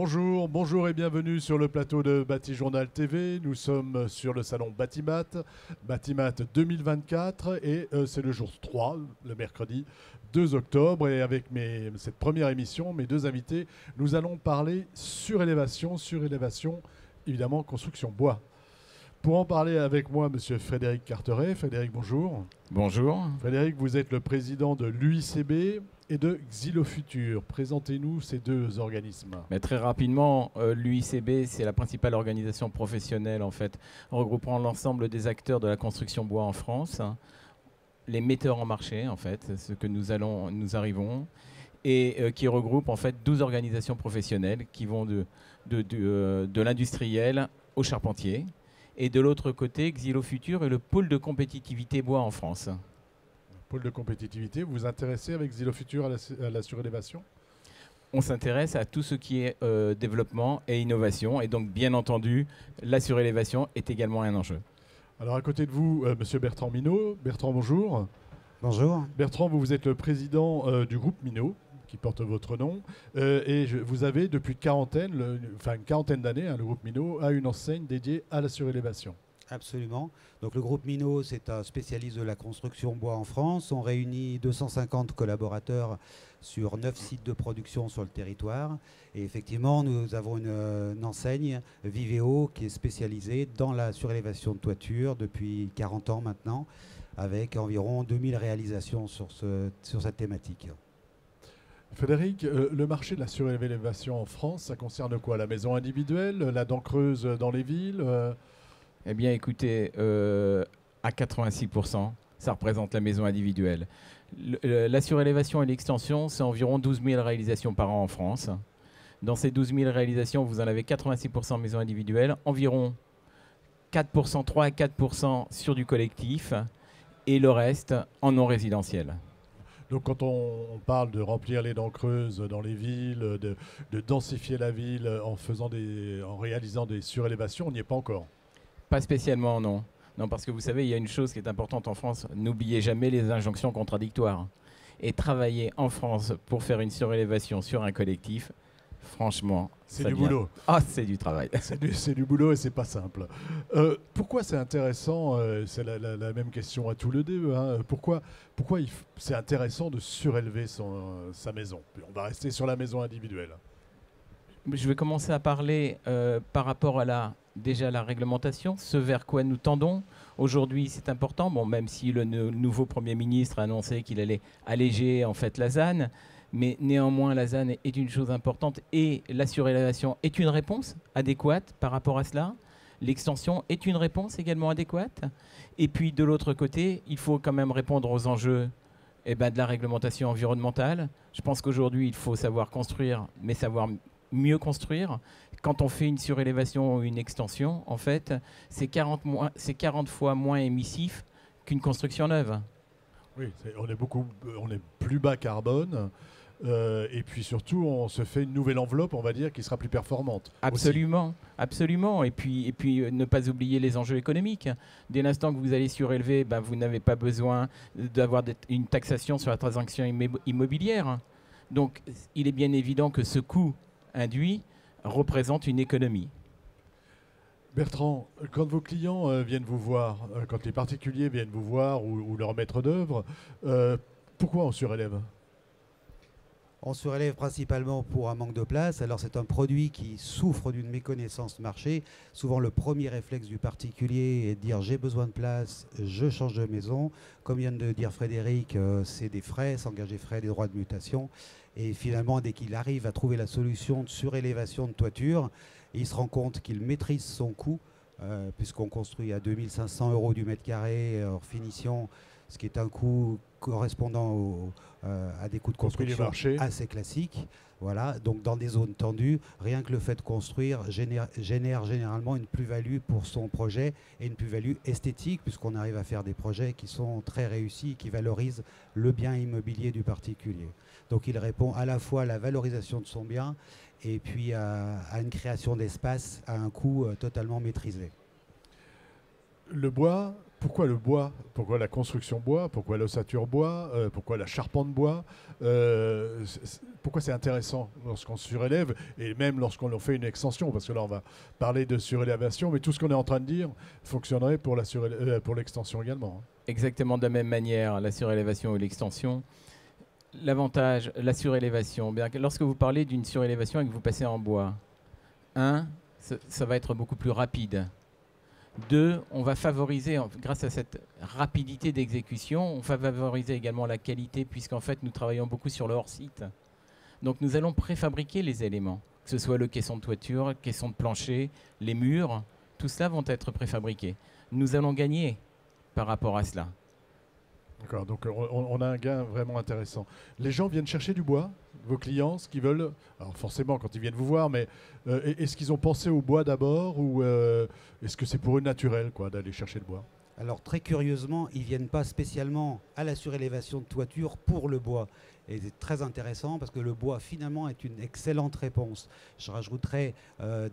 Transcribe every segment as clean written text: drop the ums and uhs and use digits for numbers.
Bonjour, bonjour et bienvenue sur le plateau de Batijournal TV. Nous sommes sur le salon Batimat, Batimat 2024 et c'est le jour 3, le mercredi 2 octobre. Et avec cette première émission, mes deux invités, nous allons parler surélévation, évidemment construction bois. Pour en parler avec moi, monsieur Frédéric Carteret. Frédéric, bonjour. Bonjour. Frédéric, vous êtes le président de l'UICB et de Xylofutur. Présentez-nous ces deux organismes. Mais très rapidement, l'UICB, c'est la principale organisation professionnelle en fait, regroupant l'ensemble des acteurs de la construction bois en France, les metteurs en marché en fait, ce que nous arrivons, et qui regroupe en fait 12 organisations professionnelles qui vont de l'industriel au charpentier. Et de l'autre côté, Xylofutur est le pôle de compétitivité bois en France. Pôle de compétitivité, vous vous intéressez avec Xylofutur à la surélévation ? On s'intéresse à tout ce qui est développement et innovation. Et donc, bien entendu, la surélévation est également un enjeu. Alors, à côté de vous, monsieur Bertrand Minot. Bertrand, bonjour. Bonjour. Bertrand, vous êtes le président du groupe Minot, qui porte votre nom. Vous avez, depuis une quarantaine d'années, le groupe Minot a une enseigne dédiée à la surélévation. Absolument. Donc le groupe Minot, c'est un spécialiste de la construction bois en France. On réunit 250 collaborateurs sur 9 sites de production sur le territoire. Et effectivement, nous avons une enseigne, Vivéo, qui est spécialisée dans la surélévation de toiture depuis 40 ans maintenant, avec environ 2000 réalisations sur cette thématique. Frédéric, le marché de la surélévation en France, ça concerne quoi? La maison individuelle, la dent creuse dans les villes Eh bien, écoutez, à 86%, ça représente la maison individuelle. La surélévation et l'extension, c'est environ 12 000 réalisations par an en France. Dans ces 12 000 réalisations, vous en avez 86% maison individuelle, environ 4%, 3 à 4% sur du collectif et le reste en non résidentiel. Donc quand on parle de remplir les dents creuses dans les villes, de densifier la ville en réalisant des surélévations, on n'y est pas encore. Pas spécialement, non. Non, parce que vous savez, il y a une chose qui est importante en France. N'oubliez jamais les injonctions contradictoires. Et travailler en France pour faire une surélévation sur un collectif, franchement, c'est du boulot. Ah, c'est du travail. C'est du boulot et c'est pas simple. Pourquoi c'est intéressant C'est la même question à tous les deux. Pourquoi c'est intéressant de surélever sa maison? On va rester sur la maison individuelle. Je vais commencer à parler par rapport à déjà la réglementation, ce vers quoi nous tendons. Aujourd'hui, c'est important, même si le nouveau Premier ministre a annoncé qu'il allait alléger en fait la ZAN, mais néanmoins la ZAN est une chose importante et la surélévation est une réponse adéquate par rapport à cela. L'extension est une réponse également adéquate. Et puis de l'autre côté, il faut quand même répondre aux enjeux de la réglementation environnementale. Je pense qu'aujourd'hui, il faut savoir construire, mais savoir mieux construire. Quand on fait une surélévation ou une extension, en fait, c'est 40 fois moins émissif qu'une construction neuve. Oui, on est plus bas carbone. Et puis surtout, on se fait une nouvelle enveloppe, on va dire, qui sera plus performante. Absolument, absolument. Et puis ne pas oublier les enjeux économiques. Dès l'instant que vous allez surélever, vous n'avez pas besoin d'avoir une taxation sur la transaction immobilière. Donc, il est bien évident que ce coût induit représente une économie. Bertrand, quand vos clients viennent vous voir, quand les particuliers viennent vous voir ou leur maître d'œuvre, pourquoi on surélève ? On surélève principalement pour un manque de place. Alors c'est un produit qui souffre d'une méconnaissance marché. Souvent le premier réflexe du particulier est de dire j'ai besoin de place, je change de maison. Comme vient de dire Frédéric, c'est des frais, s'engager frais, des droits de mutation. Et finalement, dès qu'il arrive à trouver la solution de surélévation de toiture, il se rend compte qu'il maîtrise son coût, puisqu'on construit à 2500 € du mètre carré hors finition, ce qui est un coût correspondant à des coûts de construction assez classiques. Voilà, donc dans des zones tendues, rien que le fait de construire génère généralement une plus-value pour son projet et une plus-value esthétique, puisqu'on arrive à faire des projets qui sont très réussis, qui valorisent le bien immobilier du particulier. Donc il répond à la fois à la valorisation de son bien et puis à une création d'espace à un coût totalement maîtrisé. Le bois Pourquoi le bois? Pourquoi la construction bois? Pourquoi l'ossature bois? Pourquoi la charpente bois? Pourquoi c'est intéressant lorsqu'on surélève et même lorsqu'on en fait une extension? Parce que là, on va parler de surélévation, mais tout ce qu'on est en train de dire fonctionnerait pour pour l'extension également. Exactement de la même manière, la surélévation et l'extension. L'avantage, la surélévation, bien, lorsque vous parlez d'une surélévation et que vous passez en bois, ça va être beaucoup plus rapide. 2, on va favoriser, grâce à cette rapidité d'exécution, on va favoriser également la qualité, puisqu'en fait, nous travaillons beaucoup sur le hors-site. Donc, nous allons préfabriquer les éléments, que ce soit le caisson de toiture, le caisson de plancher, les murs, tout cela vont être préfabriqués. Nous allons gagner par rapport à cela. D'accord, donc on a un gain vraiment intéressant. Les gens viennent chercher du bois, vos clients, ce qu'ils veulent, alors forcément quand ils viennent vous voir, mais est-ce qu'ils ont pensé au bois d'abord ou est-ce que c'est pour eux naturel d'aller chercher le bois? Alors très curieusement, ils ne viennent pas spécialement à la surélévation de toiture pour le bois. Et c'est très intéressant parce que le bois finalement est une excellente réponse. Je rajouterais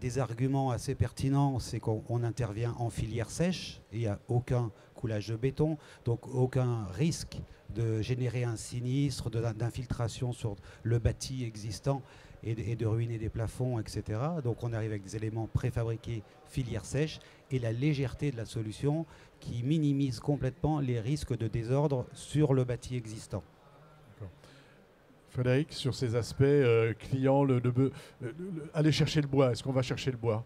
des arguments assez pertinents, c'est qu'on intervient en filière sèche, il n'y a aucun coulage de béton, donc aucun risque de générer un sinistre, d'infiltration sur le bâti existant et de ruiner des plafonds, etc. Donc on arrive avec des éléments préfabriqués, filière sèche, et la légèreté de la solution qui minimise complètement les risques de désordre sur le bâti existant. Frédéric, sur ces aspects clients, aller chercher le bois, est-ce qu'on va chercher le bois?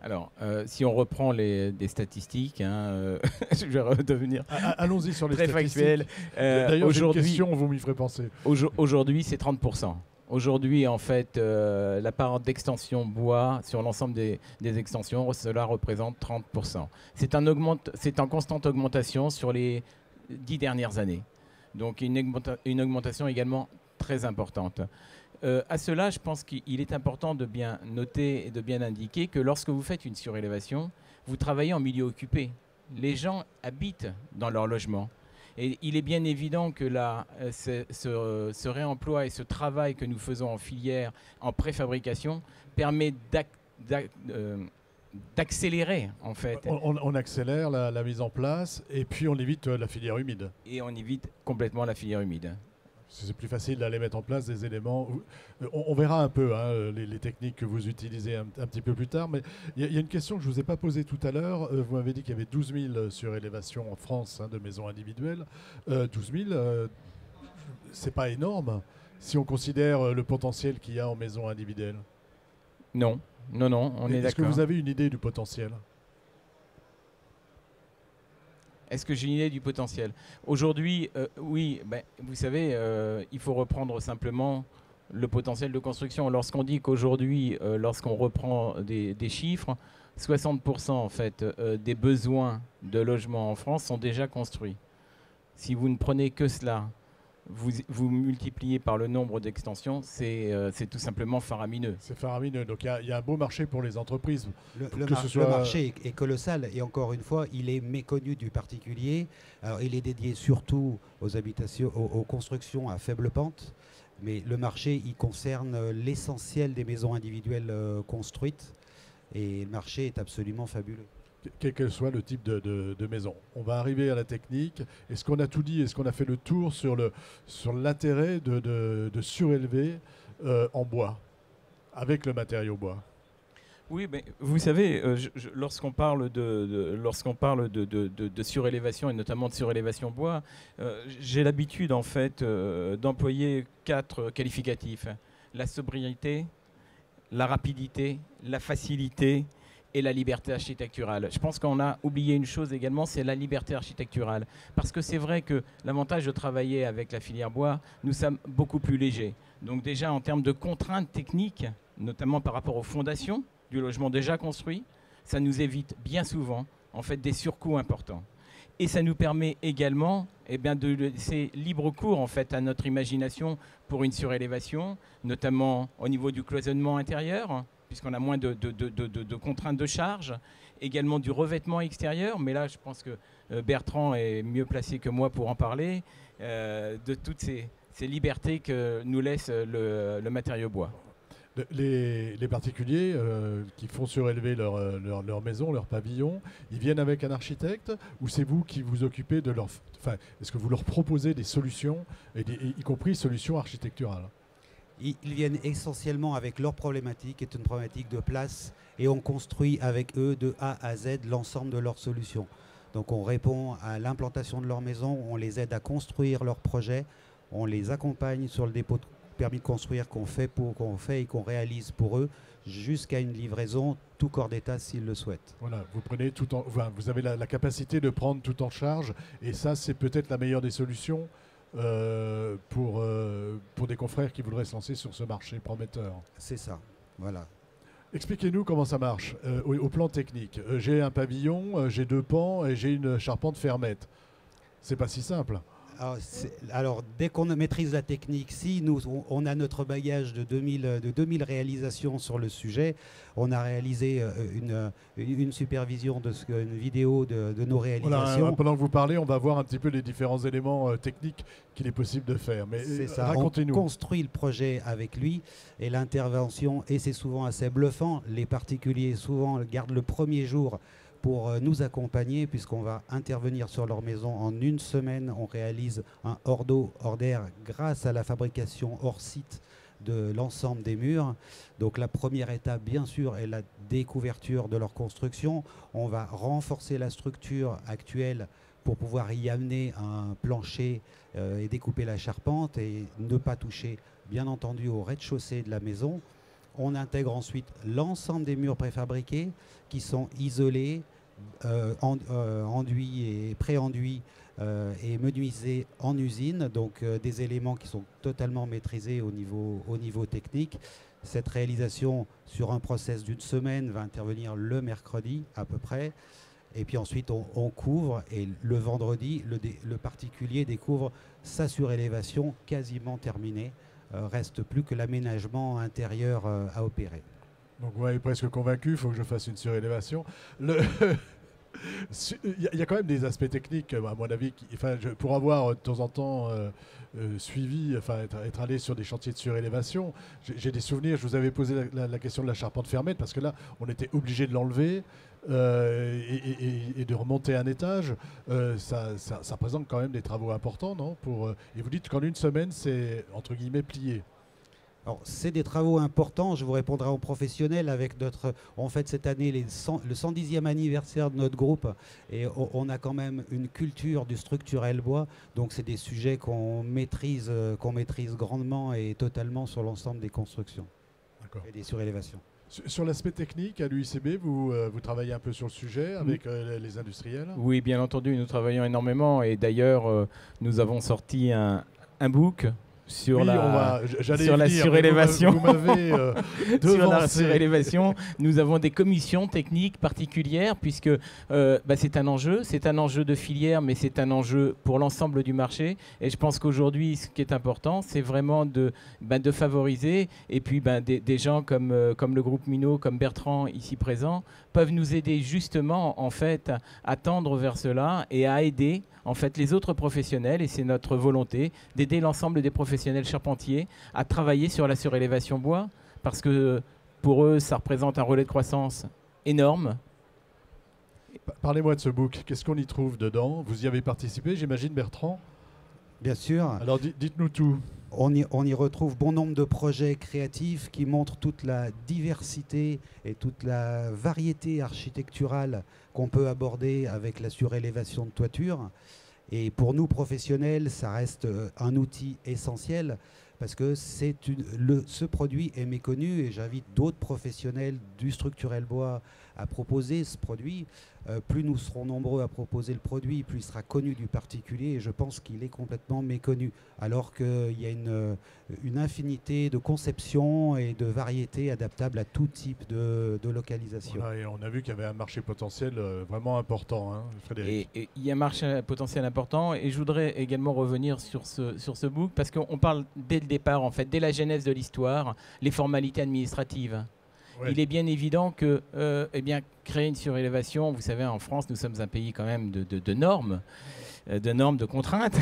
Alors, si on reprend des statistiques, je vais redevenir allons-y sur les très statistiques. factuel. D'ailleurs, j'ai une question, vous m'y ferez penser. Aujourd'hui, c'est 30%. Aujourd'hui, en fait, la part d'extension bois sur l'ensemble des extensions, cela représente 30%. C'est en constante augmentation sur les 10 dernières années. Donc, une augmentation également très importante. À cela, je pense qu'il est important de bien noter et de bien indiquer que lorsque vous faites une surélévation, vous travaillez en milieu occupé. Les gens habitent dans leur logement. Et il est bien évident que là, ce réemploi et ce travail que nous faisons en filière, en préfabrication, permet d'accélérer en fait. On accélère la mise en place et puis on évite la filière humide. Et on évite complètement la filière humide. C'est plus facile d'aller mettre en place des éléments. On verra un peu les techniques que vous utilisez un petit peu plus tard. Mais il y a une question que je ne vous ai pas posée tout à l'heure. Vous m'avez dit qu'il y avait 12 000 surélévations en France de maisons individuelles. 12 000, c'est pas énorme si on considère le potentiel qu'il y a en maisons individuelles. Non, on est d'accord. Est-ce que vous avez une idée du potentiel ? Est-ce que j'ai une idée du potentiel? Aujourd'hui, oui, vous savez, il faut reprendre simplement le potentiel de construction. Lorsqu'on dit qu'aujourd'hui, lorsqu'on reprend des chiffres, 60% en fait, des besoins de logement en France sont déjà construits. Si vous ne prenez que cela, vous multipliez par le nombre d'extensions, c'est tout simplement faramineux. C'est faramineux. Donc il y a un beau marché pour les entreprises. Le marché est colossal et encore une fois, il est méconnu du particulier. Alors, il est dédié surtout aux habitations, aux constructions à faible pente, mais le marché, il concerne l'essentiel des maisons individuelles construites et le marché est absolument fabuleux. Quel que soit le type de maison. On va arriver à la technique. Est-ce qu'on a tout dit? Est-ce qu'on a fait le tour sur l'intérêt de surélever en bois, avec le matériau bois? Oui, mais vous savez, lorsqu'on parle de surélévation et notamment de surélévation bois, j'ai l'habitude en fait d'employer 4 qualificatifs: la sobriété, la rapidité, la facilité et la liberté architecturale. Je pense qu'on a oublié une chose également, c'est la liberté architecturale. Parce que c'est vrai que l'avantage de travailler avec la filière bois, nous sommes beaucoup plus légers. Donc déjà en termes de contraintes techniques, notamment par rapport aux fondations du logement déjà construit, ça nous évite bien souvent en fait des surcoûts importants. Et ça nous permet également de laisser libre cours en fait, à notre imagination pour une surélévation, notamment au niveau du cloisonnement intérieur, puisqu'on a moins de contraintes de charge, également du revêtement extérieur, mais là je pense que Bertrand est mieux placé que moi pour en parler, de toutes ces libertés que nous laisse le matériau bois. Les particuliers qui font surélever leur maison, leur pavillon, ils viennent avec un architecte ou c'est vous qui vous occupez de leur... Enfin, est-ce que vous leur proposez des solutions, y compris solutions architecturales? Ils viennent essentiellement avec leur problématique, qui est une problématique de place, et on construit avec eux de A à Z l'ensemble de leurs solutions. Donc on répond à l'implantation de leur maison, on les aide à construire leur projet, on les accompagne sur le dépôt de permis de construire qu'on fait et qu'on réalise pour eux, jusqu'à une livraison, tout corps d'état s'ils le souhaitent. Voilà, vous avez la capacité de prendre tout en charge, et ça c'est peut-être la meilleure des solutions pour des confrères qui voudraient se lancer sur ce marché prometteur. C'est ça, voilà. Expliquez-nous comment ça marche au plan technique. J'ai un pavillon, j'ai 2 pans et j'ai une charpente fermette. C'est pas si simple. Alors, dès qu'on maîtrise la technique, si on a notre bagage de 2000 réalisations sur le sujet, on a réalisé une supervision, une vidéo de nos réalisations. Voilà, pendant que vous parlez, on va voir un petit peu les différents éléments techniques qu'il est possible de faire. Mais racontez-nous. On construit le projet avec lui et l'intervention, et c'est souvent assez bluffant, les particuliers souvent gardent le premier jour pour nous accompagner, puisqu'on va intervenir sur leur maison en 1 semaine. On réalise un hors d'eau, hors d'air grâce à la fabrication hors site de l'ensemble des murs. Donc la première étape, bien sûr, est la découverture de leur construction. On va renforcer la structure actuelle pour pouvoir y amener un plancher et découper la charpente et ne pas toucher, bien entendu, au rez-de-chaussée de la maison. On intègre ensuite l'ensemble des murs préfabriqués qui sont isolés, enduits et pré-enduits et menuisés en usine, donc des éléments qui sont totalement maîtrisés au niveau technique. Cette réalisation sur un process d'1 semaine va intervenir le mercredi à peu près. Et puis ensuite, on couvre, et le vendredi, le particulier découvre sa surélévation quasiment terminée. Reste plus que l'aménagement intérieur à opérer. Donc vous m'avez presque convaincu, il faut que je fasse une surélévation. Il y a quand même des aspects techniques, à mon avis, pour avoir de temps en temps suivi, être allé sur des chantiers de surélévation, j'ai des souvenirs. Je vous avais posé la question de la charpente fermette, parce que là, on était obligé de l'enlever et de remonter un étage. Ça représente quand même des travaux importants, non? Et vous dites qu'en 1 semaine, c'est entre guillemets plié. Alors, c'est des travaux importants. Je vous répondrai en professionnel avec on fête cette année le 110e anniversaire de notre groupe, et on a quand même une culture du structurel bois. Donc, c'est des sujets qu'on maîtrise grandement et totalement sur l'ensemble des constructions et des surélévations. Sur l'aspect technique, à l'UICB, vous travaillez un peu sur le sujet avec les industriels? Oui, bien entendu, nous travaillons énormément, et d'ailleurs, nous avons sorti un book sur la surélévation. Vous m'avez sur la surélévation. Nous avons des commissions techniques particulières, puisque c'est un enjeu de filière, mais c'est un enjeu pour l'ensemble du marché. Et je pense qu'aujourd'hui, ce qui est important, c'est vraiment de favoriser. Et puis des gens comme le groupe Minot, comme Bertrand ici présent, peuvent nous aider justement en fait à tendre vers cela et à aider en fait les autres professionnels, et c'est notre volonté d'aider l'ensemble des professionnels charpentiers à travailler sur la surélévation bois, parce que pour eux ça représente un relais de croissance énorme. Parlez-moi de ce book, qu'est-ce qu'on y trouve dedans? Vous y avez participé, j'imagine, Bertrand? Bien sûr. Alors dites-nous tout. On y retrouve bon nombre de projets créatifs qui montrent toute la diversité et toute la variété architecturale qu'on peut aborder avec la surélévation de toiture. Et pour nous, professionnels, ça reste un outil essentiel, parce que ce produit est méconnu, et j'invite d'autres professionnels du structurel bois à proposer ce produit. Plus nous serons nombreux à proposer le produit, plus il sera connu du particulier, et je pense qu'il est complètement méconnu, alors qu'il y a une infinité de conceptions et de variétés adaptables à tout type de localisation. Voilà, et on a vu qu'il y avait un marché potentiel vraiment important, hein, Frédéric. Et il y a un marché potentiel important, et je voudrais également revenir sur ce book, parce qu'on parle dès le départ, en fait, dès la genèse de l'histoire, les formalités administratives. Ouais. Il est bien évident que créer une surélévation, vous savez, en France, nous sommes un pays quand même de normes. de normes, de contraintes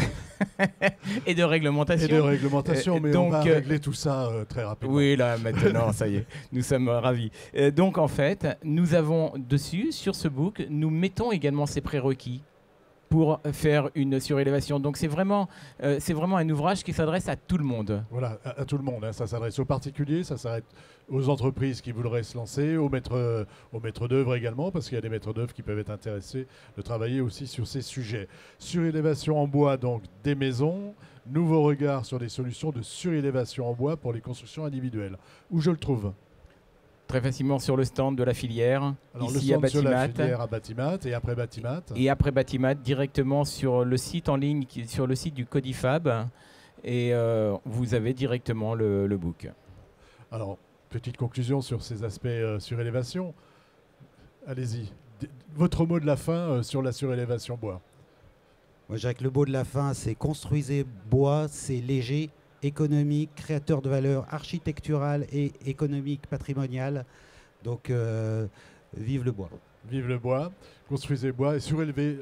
et de réglementations. Et de réglementation, mais on va régler tout ça très rapidement. Oui, là, maintenant, ça y est, nous sommes ravis. Donc, en fait, nous avons dessus, sur ce book, nous mettons également ces prérequis pour faire une surélévation. Donc c'est vraiment un ouvrage qui s'adresse à tout le monde. Voilà, à tout le monde. Hein. Ça s'adresse aux particuliers, ça s'adresse aux entreprises qui voudraient se lancer, aux maîtres d'œuvre également, parce qu'il y a des maîtres d'œuvre qui peuvent être intéressés de travailler aussi sur ces sujets. Surélévation en bois, donc des maisons. Nouveau regard sur des solutions de surélévation en bois pour les constructions individuelles. Où je le trouve? Très facilement sur le stand de la filière, alors ici le à stand sur la Batimat. filière à Batimat, et après Batimat. Et après Batimat, directement sur le site en ligne, sur le site du Codifab. Et vous avez directement le book. Alors, petite conclusion sur ces aspects surélévation. Allez-y. Votre mot de la fin sur la surélévation bois. Moi, je dirais que le mot de la fin, c'est construisez bois, c'est léger, économique, créateur de valeur architecturale et économique, patrimoniale. Donc, vive le bois. Vive le bois, construisez bois et surélevez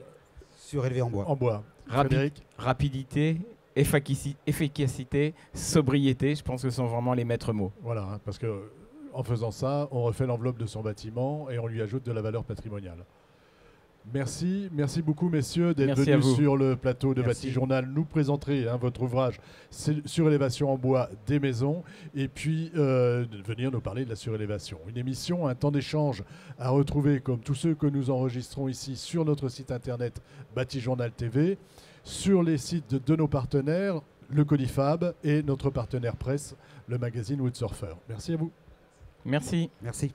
Surélevé en bois. en bois. Frédéric? Rapidité, efficacité, sobriété, je pense que ce sont vraiment les maîtres mots. Voilà, hein, parce que en faisant ça, on refait l'enveloppe de son bâtiment et on lui ajoute de la valeur patrimoniale. Merci beaucoup messieurs d'être venus sur le plateau de Batijournal nous présenter votre ouvrage Surélévation en bois des maisons et puis de venir nous parler de la surélévation. Une émission, un temps d'échange à retrouver comme tous ceux que nous enregistrons ici sur notre site internet Batijournal TV, sur les sites de nos partenaires, le Codifab et notre partenaire presse, le magazine Woodsurfer. Merci à vous. Merci. Merci.